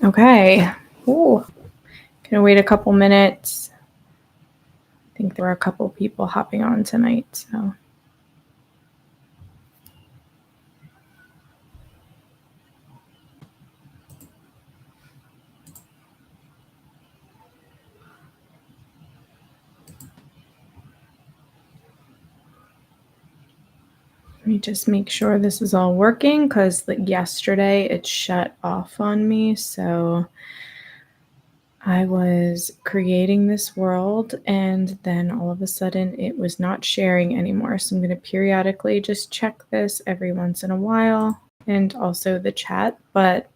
Okay. Ooh. Gonna wait a couple minutes. I think there are a couple people hopping on tonight, so. Let me just make sure this is all working because yesterday it shut off on me. So I was creating this world and then all of a sudden it was not sharing anymore. So I'm going to periodically just check this every once in a while and also the chat. But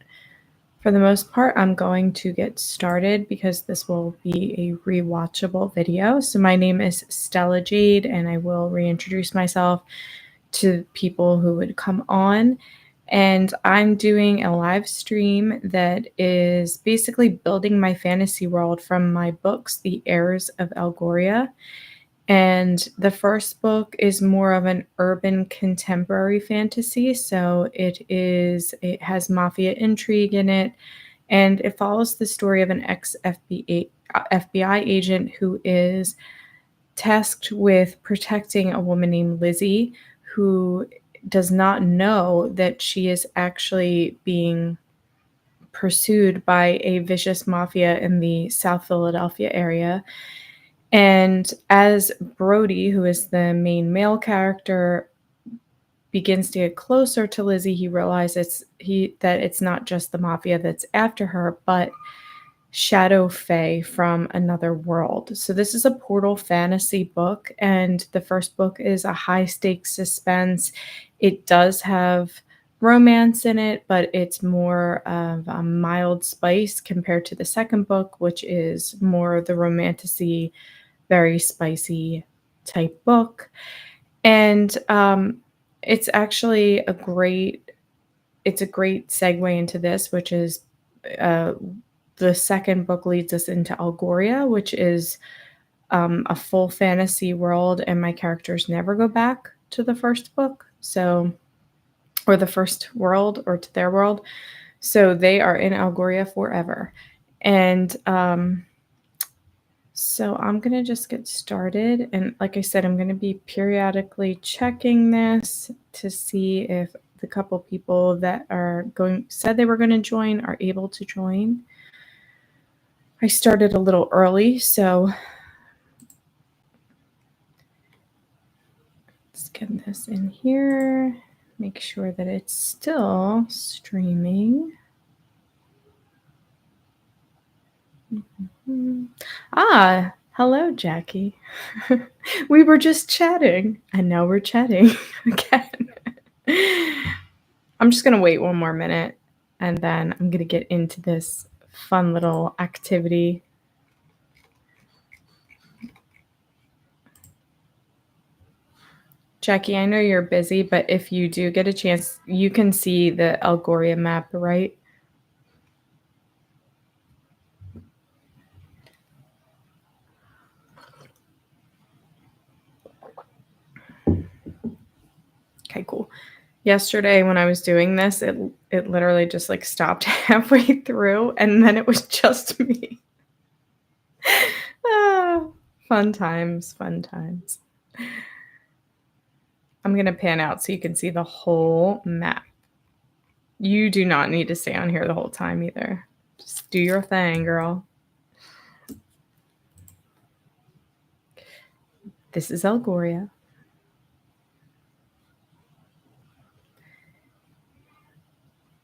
for the most part, I'm going to get started because this will be a rewatchable video. So my name is Stella Jade and I will reintroduce myself to people who would come on. And I'm doing a live stream that is basically building my fantasy world from my books, The Heirs of Elgoria. And the first book is more of an urban contemporary fantasy. So it has mafia intrigue in it. And it follows the story of an ex-FBI agent who is tasked with protecting a woman named Lizzie, who does not know that she is actually being pursued by a vicious mafia in the South Philadelphia area. And as Brody, who is the main male character, begins to get closer to Lizzie, he realizes that it's not just the mafia that's after her, but Shadow Fae from another world. So this is a portal fantasy book, and the first book is a high stakes suspense. It does have romance in it, but it's more of a mild spice compared to the second book, which is more the romanticy, very spicy type book. And it's actually a great segue into this, which is the second book leads us into Elgoria, which is a full fantasy world, and my characters never go back to the first book, or the first world, or to their world. So they are in Elgoria forever. And so I'm going to just get started. And like I said, I'm going to be periodically checking this to see if the couple people that said they were going to join are able to join. I started a little early, so let's get this in here. Make sure that it's still streaming. Hello, Jackie. We were just chatting, and now we're chatting again. I'm just going to wait one more minute, and then I'm going to get into this fun little activity. Jackie, I know you're busy, but if you do get a chance, you can see the Elgoria map, right? Okay, cool. Yesterday when I was doing this, it literally just stopped halfway through, and then it was just me. Fun times. I'm going to pan out so you can see the whole map. You do not need to stay on here the whole time either. Just do your thing, girl. This is Elgoria.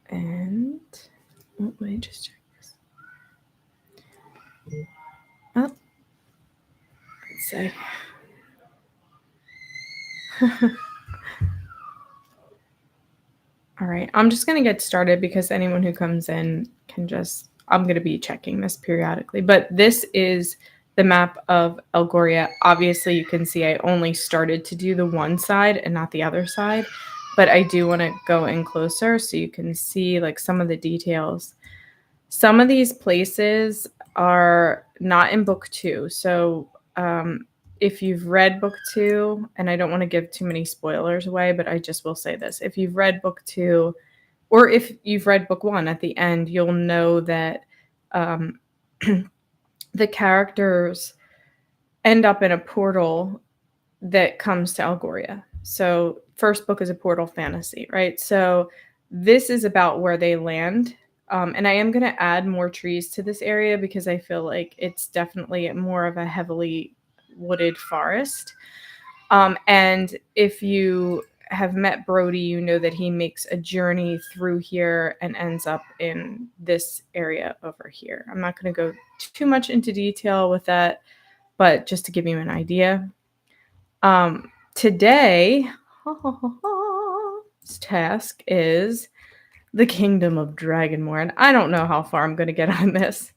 And let me just check this. Oh, let's see. All right, I'm just going to get started because anyone who comes in I'm going to be checking this periodically. But this is the map of Elgoria. Obviously, you can see I only started to do the one side and not the other side. But I do want to go in closer so you can see some of the details. Some of these places are not in book 2. So if you've read book 2, and I don't want to give too many spoilers away, but I just will say this. If you've read book 2, or if you've read book 1, at the end, you'll know that um, the characters end up in a portal that comes to Elgoria. So first book is a portal fantasy, right? So this is about where they land. And I am going to add more trees to this area because I feel like it's definitely more of a heavily wooded forest. And if you have met Brody, you know that he makes a journey through here and ends up in this area over here. I'm not going to go too much into detail with that, but just to give you an idea. Today, this task is the Kingdom of Dragonmore, and I don't know how far I'm going to get on this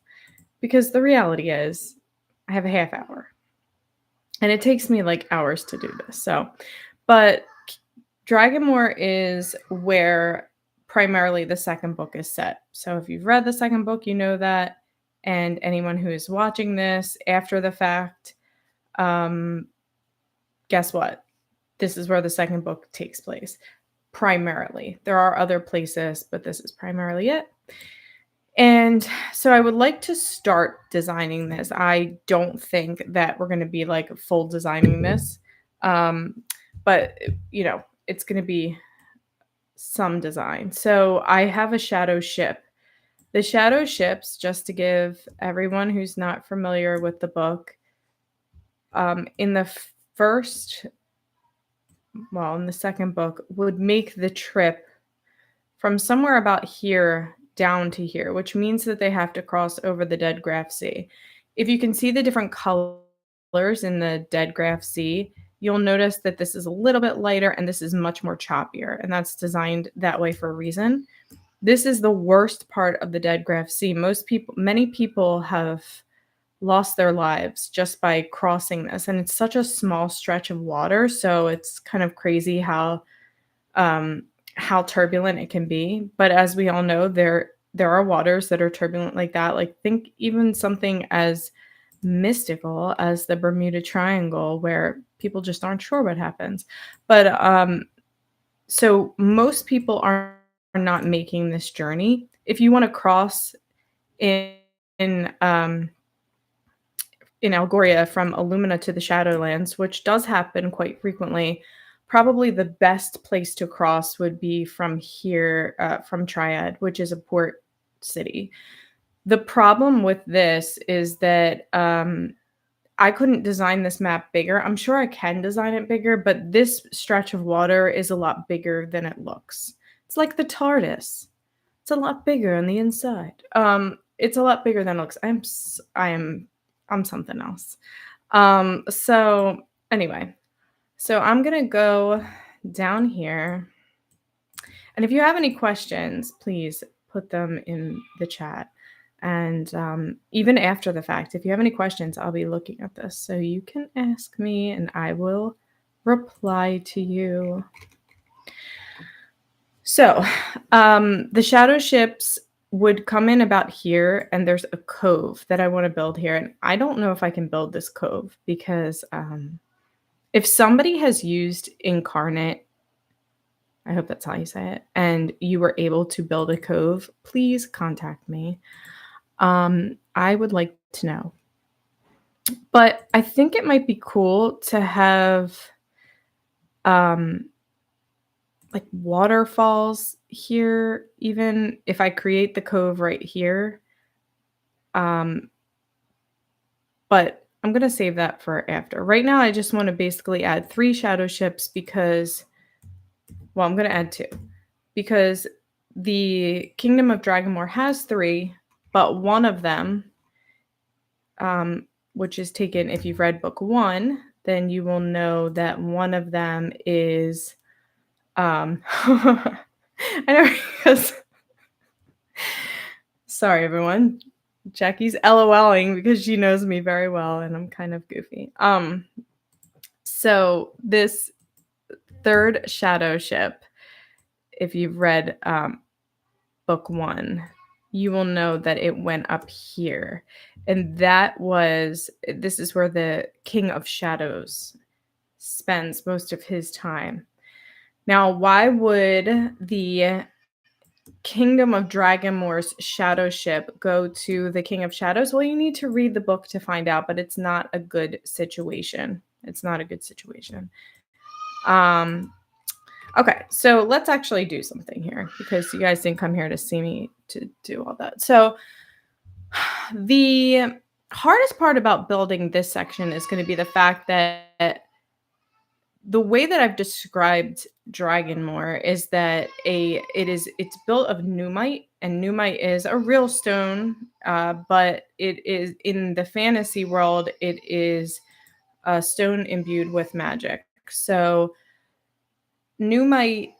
because the reality is I have a half hour, and it takes me like hours to do this. So, but Dragonmore is where primarily the second book is set. So if you've read the second book, you know that, and anyone who is watching this after the fact, guess what? This is where the second book takes place. Primarily. There are other places, but this is primarily it. And so I would like to start designing this. I don't think that we're going to be like full designing this. But you know, it's going to be some design. So I have a shadow ship. The shadow ships, just to give everyone who's not familiar with the book, in the in the second book, would make the trip from somewhere about here down to here, which means that they have to cross over the Dead Graph Sea. If you can see the different colors in the Dead Graph Sea, you'll notice that this is a little bit lighter and this is much more choppier, and that's designed that way for a reason. This is the worst part of the Dead Graph Sea. Many people have lost their lives just by crossing this, and it's such a small stretch of water, so it's kind of crazy how turbulent it can be. But as we all know, there are waters that are turbulent like that. Like, think even something as mystical as the Bermuda Triangle, where people just aren't sure what happens. But so most people are not making this journey. If you want to cross in Elgoria from Illumina to the Shadowlands, which does happen quite frequently, probably the best place to cross would be from here, from Triad, which is a port city. The problem with this is that I couldn't design this map bigger. I'm sure I can design it bigger, but this stretch of water is a lot bigger than it looks. It's like the TARDIS. It's a lot bigger on the inside. It's a lot bigger than it looks. I'm something else. So anyway, so I'm going to go down here. And if you have any questions, please put them in the chat. And even after the fact, if you have any questions, I'll be looking at this. So you can ask me and I will reply to you. So the shadow ships would come in about here, and there's a cove that I want to build here. And I don't know if I can build this cove because if somebody has used Incarnate, I hope that's how you say it, and you were able to build a cove, please contact me. I would like to know. But I think it might be cool to have like waterfalls here, even if I create the cove right here. But I'm going to save that for after. Right now, I just want to basically add 3 shadow ships because, well, I'm going to add 2. Because the Kingdom of Dragonmore has 3, but one of them, which is taken, if you've read book 1, then you will know that one of them is, I know, because, sorry, everyone. Jackie's LOLing because she knows me very well and I'm kind of goofy. So this third shadow ship, if you've read book 1, you will know that it went up here. And this is where the King of Shadows spends most of his time. Now, why would the Kingdom of Dragonmoor's shadow ship go to the King of Shadows? Well, you need to read the book to find out, but it's not a good situation. It's not a good situation. Okay, so let's actually do something here because you guys didn't come here to see me to do all that. So the hardest part about building this section is going to be the fact that the way that I've described Dragonmoor is that it's built of Numite, and Numite is a real stone, but it is in the fantasy world, it is a stone imbued with magic. So Numite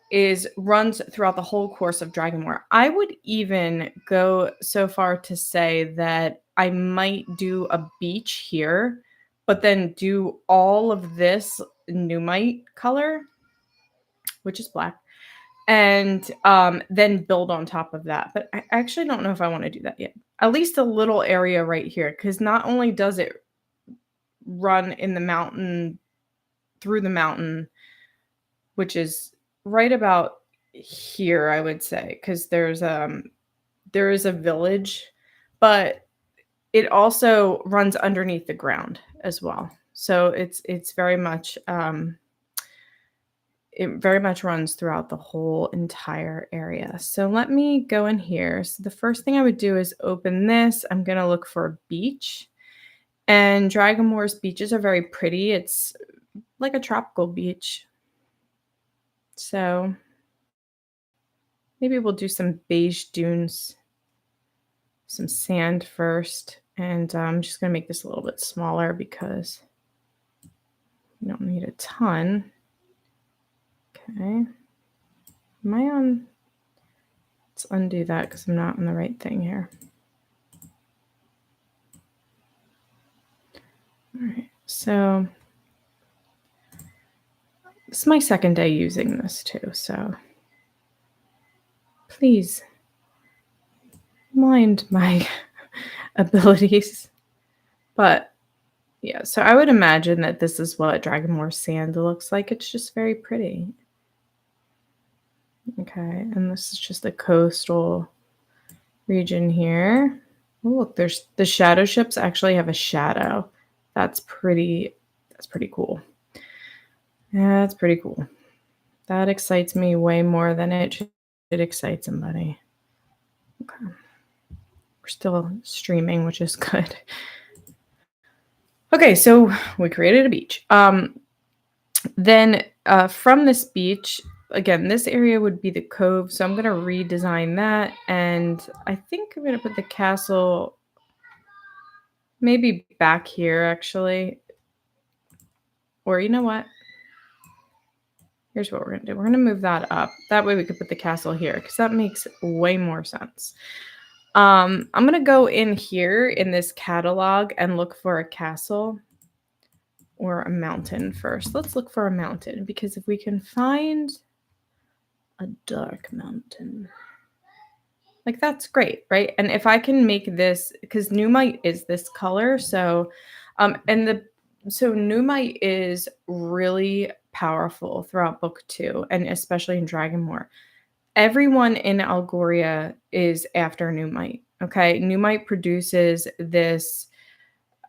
runs throughout the whole course of Dragonmoor. I would even go so far to say that I might do a beach here, but then do all of this Numite color, which is black, and then build on top of that. But I actually don't know if I want to do that yet. At least a little area right here, because not only does it run in the mountain, through the mountain, which is right about here, I would say, because there is a village, but it also runs underneath the ground as well. So it's very much it very much runs throughout the whole entire area. So let me go in here. So the first thing I would do is open this. I'm going to look for a beach. And Dragonmoor's beaches are very pretty. It's like a tropical beach. So maybe we'll do some beige dunes, some sand first. And I'm just going to make this a little bit smaller because you don't need a ton. Okay. Am I on? Let's undo that because I'm not on the right thing here. All right. So this is my second day using this too. So please mind my abilities. But yeah, so I would imagine that this is what Dragonmoor sand looks like. It's just very pretty. Okay, and this is just the coastal region here. Oh, look, there's the shadow ships actually have a shadow. That's pretty cool. Yeah, that's pretty cool. That excites me way more than it should excite somebody. Okay. We're still streaming, which is good. Okay, so we created a beach. Then from this beach, again, this area would be the cove. So I'm going to redesign that. And I think I'm going to put the castle maybe back here, actually. Or you know what? Here's what we're going to do. We're going to move that up. That way we could put the castle here because that makes way more sense. I'm going to go in here in this catalog and look for a castle or a mountain first. Let's look for a mountain because if we can find a dark mountain, like that's great, right? And if I can make this, because Numite is this color, so Numite is really powerful throughout book 2 and especially in Dragonmoor. Everyone in Elgoria is after Numite. Okay, Numite produces this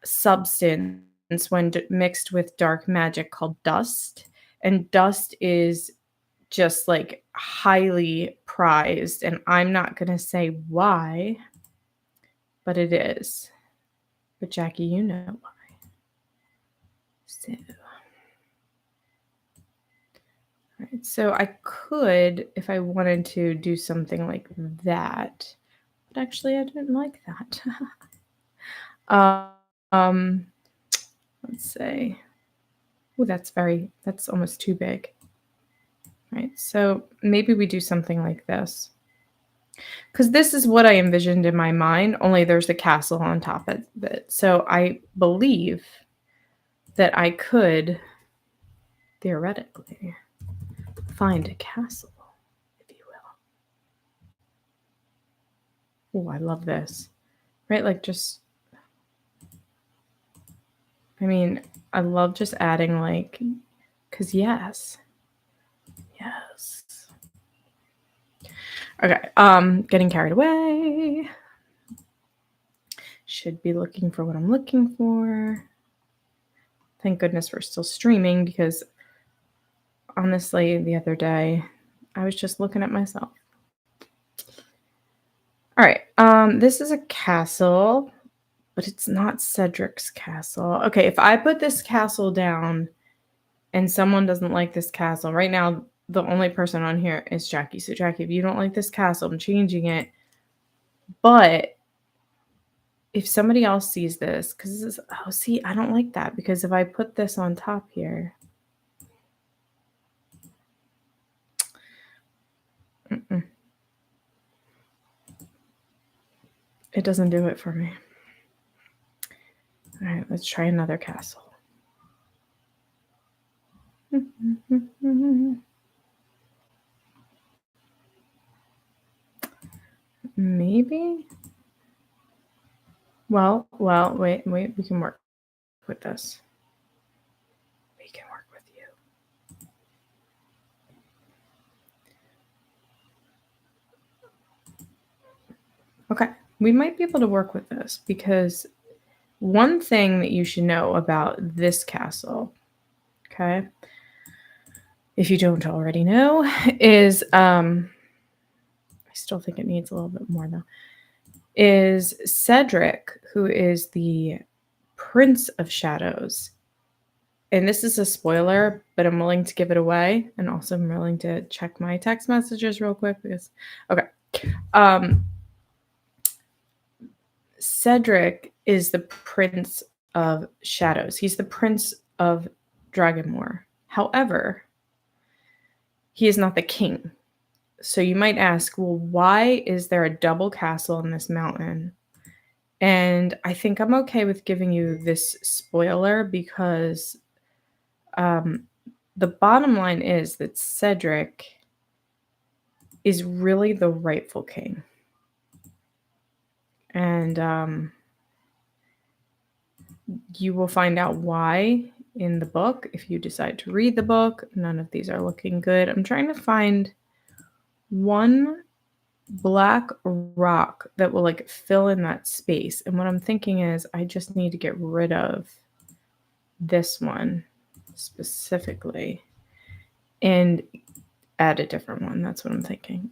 substance when mixed with dark magic called dust, and dust is just like highly prized, and I'm not going to say why, but it is. But Jackie, you know why. So, all right, so I could, if I wanted to, do something like that, but actually I didn't like that. Let's say, oh, that's almost too big. Right, so maybe we do something like this. Because this is what I envisioned in my mind, only there's a castle on top of it. So I believe that I could, theoretically, find a castle, if you will. Oh, I love this. Right, like just, I mean, I love just adding like, because yes. Okay, getting carried away. Should be looking for what I'm looking for. Thank goodness we're still streaming because honestly, the other day I was just looking at myself. All right, this is a castle, but it's not Cedric's castle. Okay, if I put this castle down and someone doesn't like this castle, right now the only person on here is Jackie. So Jackie, if you don't like this castle, I'm changing it. But if somebody else sees this, because this is, oh, see, I don't like that because if I put this on top here, it doesn't do it for me. All right, let's try another castle. Maybe. Well, wait, we can work with this. We can work with you. Okay, we might be able to work with this because one thing that you should know about this castle, okay, if you don't already know, is I still think it needs a little bit more though, is Cedric, who is the Prince of Shadows. And this is a spoiler, but I'm willing to give it away. And also I'm willing to check my text messages real quick because, okay. Cedric is the Prince of Shadows. He's the Prince of Dragonmoor. However, he is not the king. So you might ask, well, why is there a double castle in this mountain? And I think I'm okay with giving you this spoiler because the bottom line is that Cedric is really the rightful king. And you will find out why in the book if you decide to read the book. None of these are looking good. I'm trying to find one black rock that will like fill in that space. And what I'm thinking is I just need to get rid of this one specifically and add a different one. That's what I'm thinking.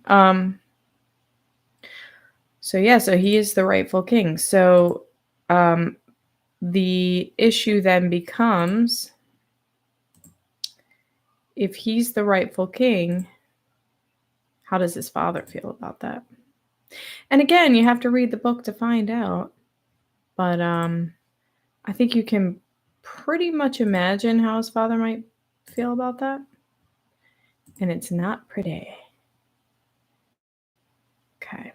So yeah, so he is the rightful king. So the issue then becomes if he's the rightful king, how does his father feel about that? And again, you have to read the book to find out. But I think you can pretty much imagine how his father might feel about that. And it's not pretty. Okay.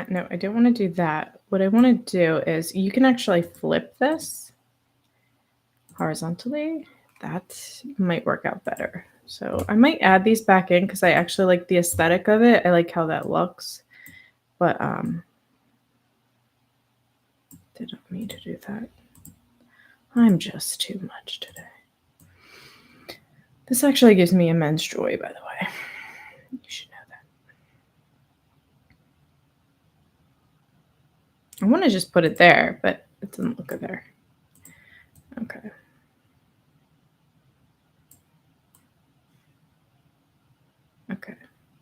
No, I don't want to do that. What I want to do is you can actually flip this horizontally. That might work out better. So I might add these back in because I actually like the aesthetic of it. I like how that looks. But didn't mean to do that. I'm just too much today. This actually gives me immense joy, by the way. You should know that. I want to just put it there, but it doesn't look good there. Okay. Okay.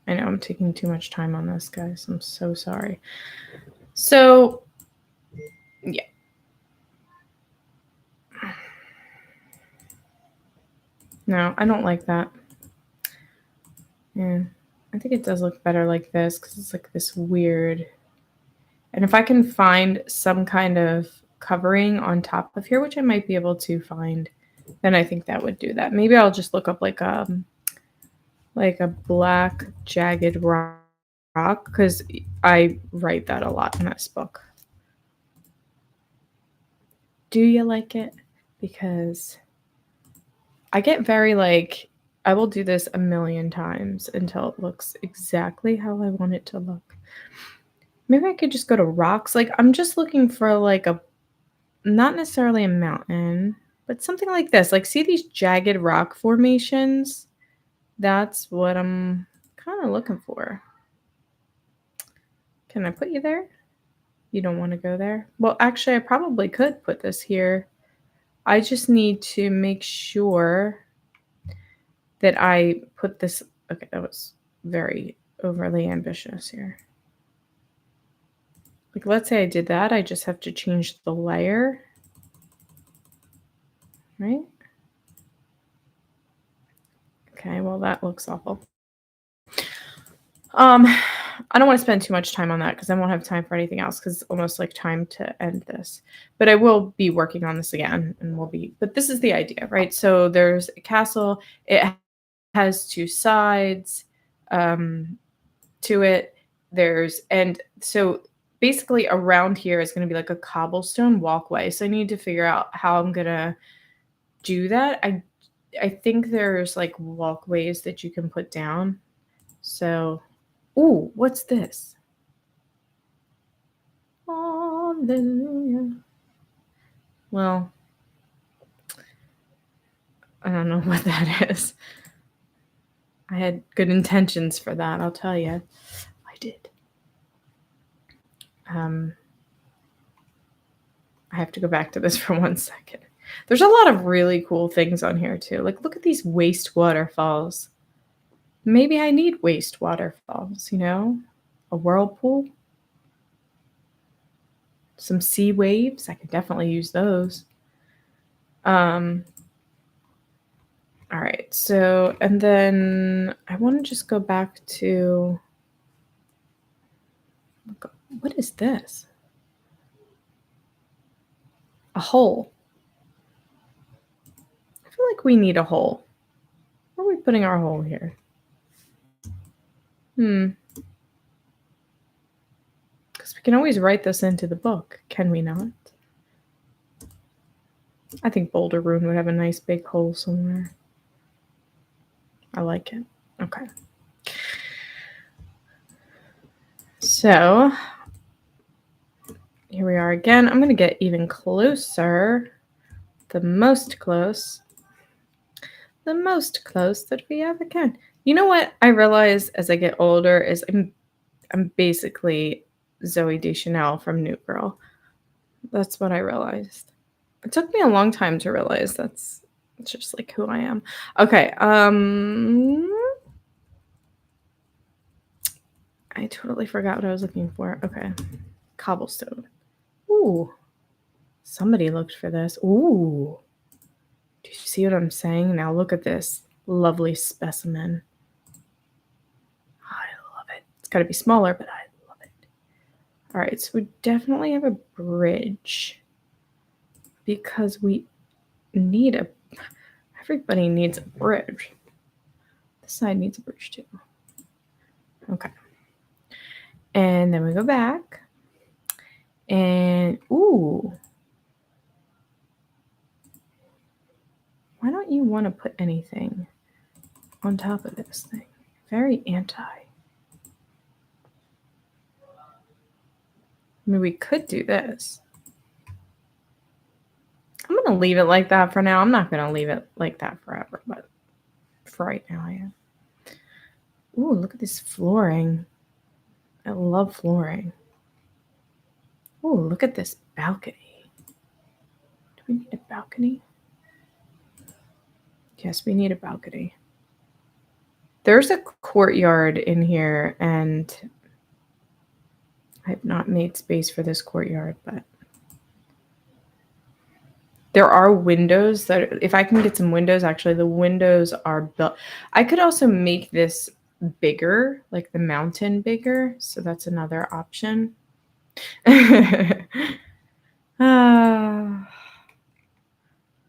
I know I'm taking too much time on this, guys. I'm so sorry. So, yeah. No, I don't like that. Yeah. I think it does look better like this because it's like this weird. And if I can find some kind of covering on top of here, which I might be able to find, then I think that would do that. Maybe I'll just look up like a black jagged rock because I write that a lot in this book. Do you like it? Because I get very like, I will do this a million times until it looks exactly how I want it to look. Maybe I could just go to rocks. Like I'm just looking for like a, not necessarily a mountain, but something like this. Like see these jagged rock formations? That's what I'm kind of looking for. Can I put you there? You don't want to go there? Well, actually, I probably could put this here. I just need to make sure that I put this. Okay, that was very overly ambitious here. Like, let's say I did that. I just have to change the layer, right? Okay, well, that looks awful. I don't want to spend too much time on that because I won't have time for anything else because it's almost like time to end this. But I will be working on this again and but this is the idea, right? So there's a castle. It has two sides to it. And so basically around here is going to be like a cobblestone walkway. So I need to figure out how I'm going to do that. I think there's like walkways that you can put down. So, ooh, what's this? Hallelujah. Well, I don't know what that is. I had good intentions for that, I'll tell you. I did. I have to go back to this for 1 second. There's a lot of really cool things on here too. Like, look at these waste waterfalls. Maybe I need waste waterfalls, you know? A whirlpool. Some sea waves. I could definitely use those. All right, so, and then I want to just go back to, what is this? A hole. I feel like we need a hole. Where are we putting our hole here? Because we can always write this into the book, can we not? I think Boulder Rune would have a nice big hole somewhere. I like it. Okay. So here we are again. I'm going to get even closer. The most close that we ever can. You know what I realize as I get older is I'm basically Zooey Deschanel from New Girl. That's what I realized. It took me a long time to realize that's just like who I am. Okay. I totally forgot what I was looking for. Okay. Cobblestone. Ooh. Somebody looked for this. Ooh. Do you see what I'm saying? Now look at this lovely specimen. I love it. It's got to be smaller, but I love it. All right, so we definitely have a bridge because we need everybody needs a bridge. This side needs a bridge too. Okay. And then we go back and, ooh. Why don't you want to put anything on top of this thing? Very anti. I mean, we could do this. I'm going to leave it like that for now. I'm not going to leave it like that forever, but for right now I am. Ooh, look at this flooring. I love flooring. Ooh, look at this balcony. Do we need a balcony? Yes, we need a balcony. There's a courtyard in here, and I have not made space for this courtyard, but there are windows that, if I can get some windows, actually, the windows are built. I could also make this bigger, like the mountain bigger, so that's another option. La,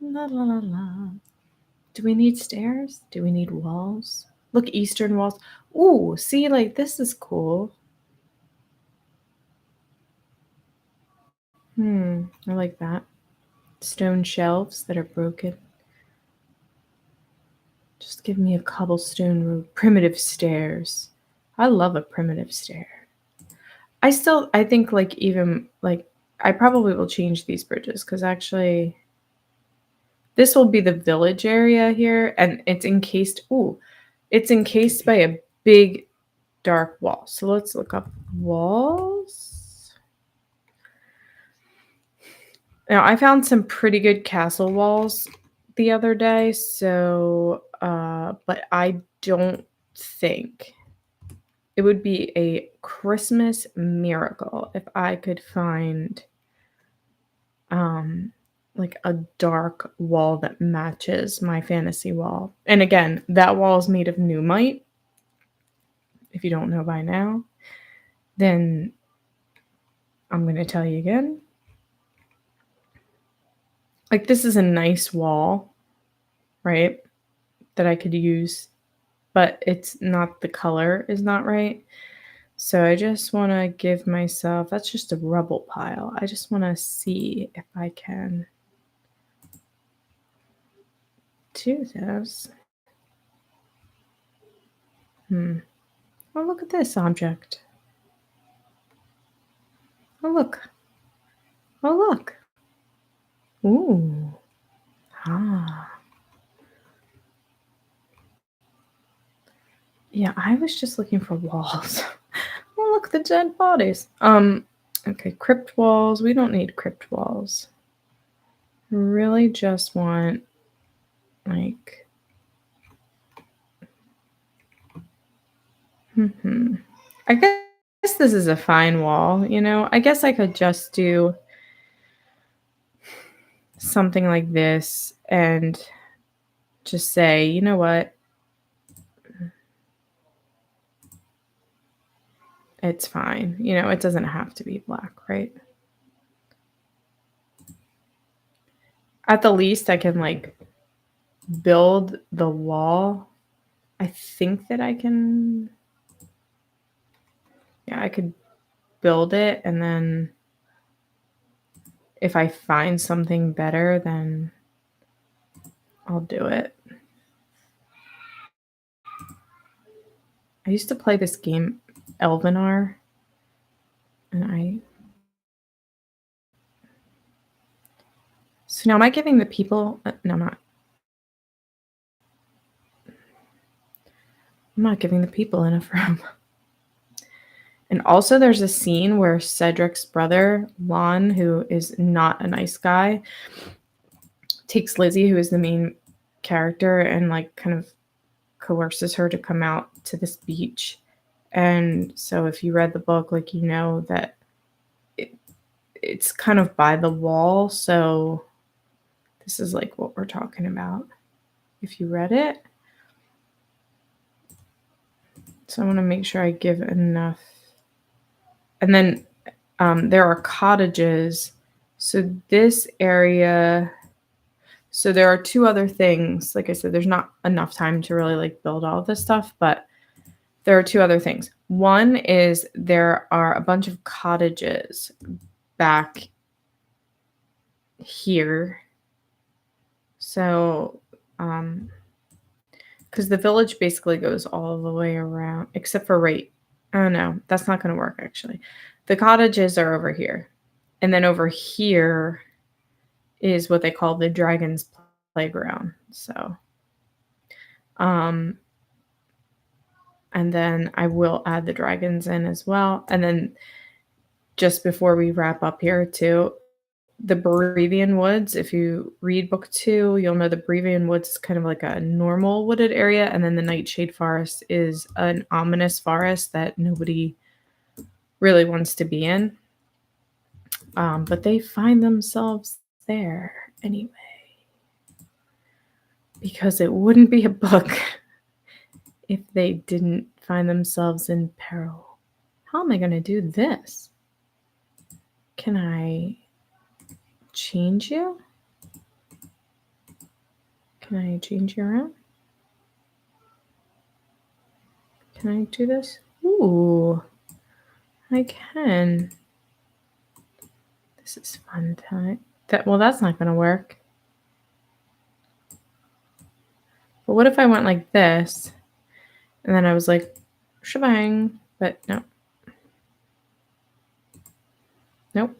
la, la, la. Do we need stairs? Do we need walls? Look, eastern walls. Ooh, see, like, this is cool. I like that. Stone shelves that are broken. Just give me a cobblestone road. Primitive stairs. I love a primitive stair. I think, like, even, like, I probably will change these bridges because actually this will be the village area here, and it's encased. Ooh, It's encased by a big dark wall. So let's look up walls. Now, I found some pretty good castle walls the other day, so but I don't think it would be a Christmas miracle if I could find like a dark wall that matches my fantasy wall. And again, that wall is made of Numite. If you don't know by now, then I'm going to tell you again. Like, this is a nice wall, right? That I could use, but it's not, the color is not right. So I just want to give myself, that's just a rubble pile. I just want to see if I can do this. Oh, look at this object. Oh, look. Oh, look. Ooh. Ah. Yeah, I was just looking for walls. Oh, look, the dead bodies. Okay, crypt walls. We don't need crypt walls. Really just want, like, I guess this is a fine wall, you know? I guess I could just do something like this and just say, you know what? It's fine. You know, it doesn't have to be black, right? At the least, I can, like, build the wall. I think that I can, yeah, I could build it, and then if I find something better, then I'll do it. I used to play this game, Elvenar, and so now am I giving the people, no, I'm not. I'm not giving the people enough room. And also there's a scene where Cedric's brother, Lon, who is not a nice guy, takes Lizzie, who is the main character, and like kind of coerces her to come out to this beach. And so if you read the book, like, you know that it's kind of by the wall. So this is like what we're talking about if you read it. So I want to make sure I give enough. And then there are cottages. So this area, so there are two other things. Like I said, there's not enough time to really like build all this stuff, but there are two other things. One is there are a bunch of cottages back here. So, because the village basically goes all the way around, except for right. Oh no, that's not going to work actually. The cottages are over here. And then over here is what they call the Dragon's Playground. So, and then I will add the dragons in as well. And then just before we wrap up here too, the Brevian Woods, if you read book 2, you'll know the Brevian Woods is kind of like a normal wooded area, and then the Nightshade Forest is an ominous forest that nobody really wants to be in. But they find themselves there anyway. Because it wouldn't be a book if they didn't find themselves in peril. How am I going to do this? Can I change you? Can I change you around? Can I do this? Ooh, I can. This is fun time. Well, that's not going to work. But what if I went like this? And then I was like, shebang. But no. Nope.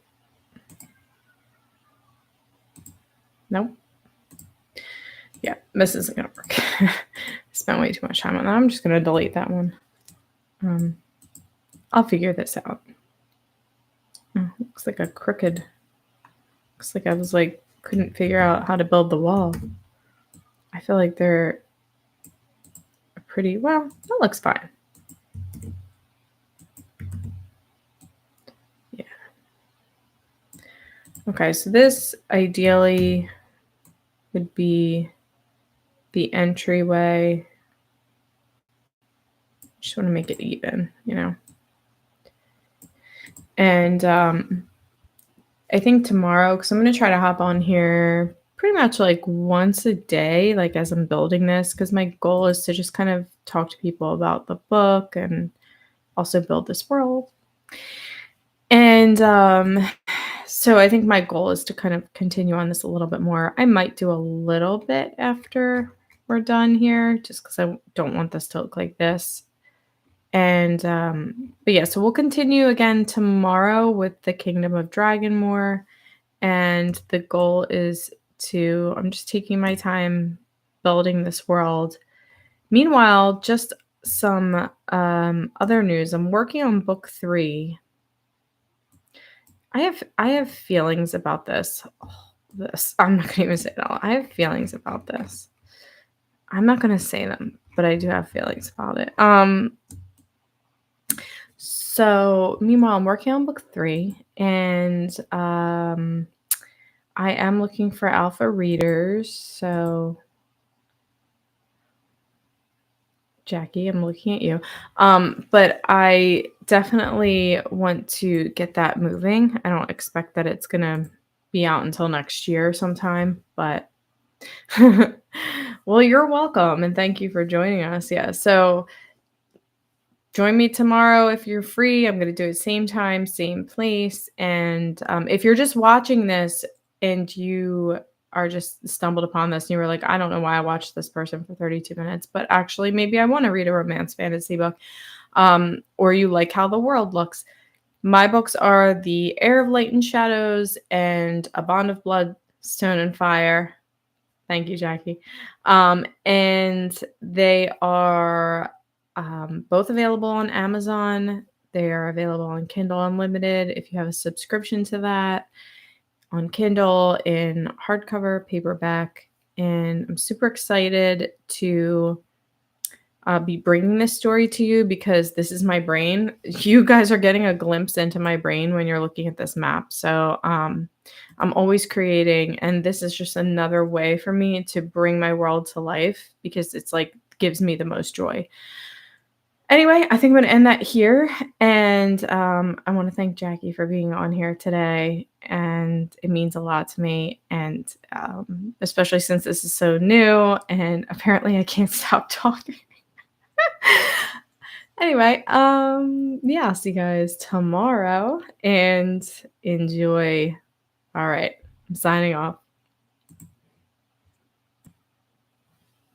Nope. Yeah, this isn't going to work. spent way too much time on that. I'm just going to delete that one. I'll figure this out. Oh, looks like a crooked. Looks like I was like, couldn't figure out how to build the wall. I feel like they're pretty, well, that looks fine. Yeah. Okay, so this ideally would be the entryway. Just want to make it even, you know. And I think tomorrow, because I'm going to try to hop on here pretty much like once a day, like as I'm building this, because my goal is to just kind of talk to people about the book and also build this world. And so I think my goal is to kind of continue on this a little bit more. I might do a little bit after we're done here, just because I don't want this to look like this. And but yeah, so we'll continue again tomorrow with the Kingdom of Dragonmore. And the goal is to, I'm just taking my time building this world. Meanwhile, just some other news. I'm working on book 3. I have feelings about this. I'm not gonna even say it all. I have feelings about this. I'm not gonna say them, but I do have feelings about it. So meanwhile, I'm working on book 3, and I am looking for alpha readers. So Jackie, I'm looking at you. But I definitely want to get that moving. I don't expect that it's gonna be out until next year sometime, but well, you're welcome, and thank you for joining us. Yeah, so join me tomorrow if you're free. I'm going to do it same time, same place. And if you're just watching this and you are just stumbled upon this and you were like, I don't know why I watched this person for 32 minutes, but actually maybe I want to read a romance fantasy book, or you like how the world looks. My books are The Heir of Light and Shadows and A Bond of Blood, Stone and Fire. Thank you, Jackie. And they are both available on Amazon. They are available on Kindle Unlimited if you have a subscription to that, on Kindle, in hardcover, paperback. And I'm super excited to be bringing this story to you because this is my brain. You guys are getting a glimpse into my brain when you're looking at this map. So I'm always creating, and this is just another way for me to bring my world to life because it's like gives me the most joy. Anyway, I think I'm going to end that here. And I want to thank Jackie for being on here today. And it means a lot to me. And especially since this is so new and apparently I can't stop talking. Anyway, yeah, I'll see you guys tomorrow and enjoy. All right, I'm signing off.